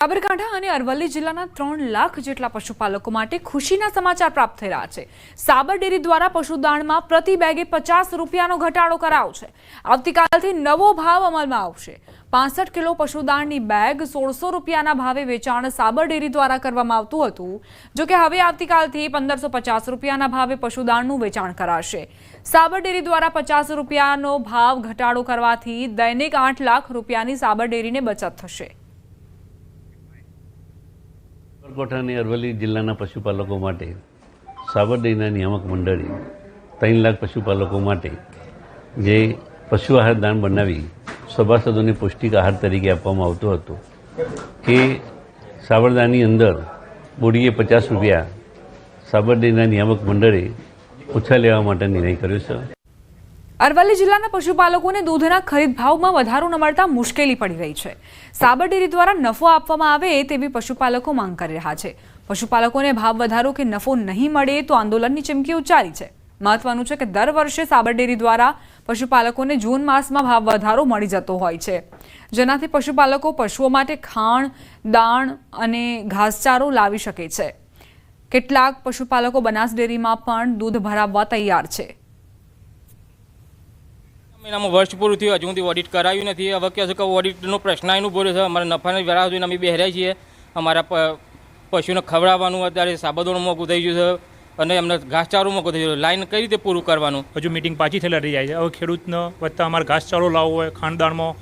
સાબરકાંઠા અને અરવલ્લી જિલ્લાના 3 લાખ જેટલા પશુપાલકો માટે ખુશીના સમાચાર પ્રાપ્ત થઈ રહ્યા છે। સાબર ડેરી દ્વારા પશુદાણમાં પ્રતિ બેગે 50 રૂપિયાનો ઘટાડો કરાયો છે। આવતીકાલથી નવો ભાવ અમલમાં આવશે। 65 કિલો પશુદાણની બેગ 1600 રૂપિયાના ભાવે વેચાણ સાબર ડેરી દ્વારા કરવામાં આવતું હતું, જો કે હવે આવતીકાલથી 1550 રૂપિયાના ભાવે પશુદાણનું વેચાણ કરાશે। સાબર ડેરી દ્વારા 50 રૂપિયાનો ભાવ ઘટાડો કરવાથી દૈનિક 8 લાખ રૂપિયાની સાબર ડેરીને બચત થશે। સાબરકાંઠા અને અરવલ્લી જિલ્લાના પશુપાલકો માટે સાબર ડેરીના નિયામક મંડળે 3 લાખ પશુપાલકો માટે જે પશુ આહાર દાણ બનાવી સભાસદોને પૌષ્ટિક આહાર તરીકે આપવામાં આવતો હતો કે સાબરદાની અંદર બોડીએ 50 રૂપિયા સાબર ડેરીના નિયામક મંડળે ઓછા લેવા માટે નિર્ણય કર્યો છે। અરવલ્લી જિલ્લાના પશુપાલકોને દૂધના ખરીદ ભાવમાં વધારો ન મળતા મુશ્કેલી પડી રહી છે। સાબર ડેરી દ્વારા નફો આપવામાં આવે તેવી પશુપાલકો માંગ કરી રહ્યા છે। પશુપાલકોને ભાવ વધારો કે નફો નહીં મળે તો આંદોલનની ચીમકી ઉચ્ચારી છે। મહત્વનું છે કે દર વર્ષે સાબર ડેરી દ્વારા પશુપાલકોને જૂન માસમાં ભાવ વધારો મળી જતો હોય છે, જેનાથી પશુપાલકો પશુઓ માટે ખાણ, દાણ અને ઘાસચારો લાવી શકે છે। કેટલાક પશુપાલકો બનાસ ડેરીમાં પણ દૂધ ભરાવવા તૈયાર છે। મહિનામાં વર્ષ પૂરું થયું, હજુ સુધી ઓડિટ કરાવ્યું નથી। હવે કહેશે કે ઓડિટનો પ્રશ્ન આવીને ઉભો રહ્યો છે। અમારા નફાની વેળા જોઈને અમે બેહર્યા છીએ। અમારા પશુને ખવડાવવાનું અત્યારે સાબરડોનું મોંઘું થઈ ગયું છે અને એમને ઘાસચારો મોંઘું થઈ ગયું। લાઈન કઈ રીતે પૂરું કરવાનું? હજુ મીટિંગ પાછી થયેલા રહી જાય છે। હવે ખેડૂતને વધતા અમારે ઘાસચારો લાવવો હોય, ખાણદાણમાં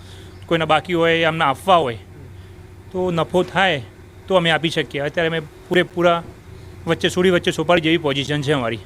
કોઈને બાકી હોય અમને આપવા હોય તો નફો થાય તો અમે આપી શકીએ। અત્યારે અમે પૂરેપૂરા વચ્ચે સોપારી જેવી પોઝિશન છે અમારી।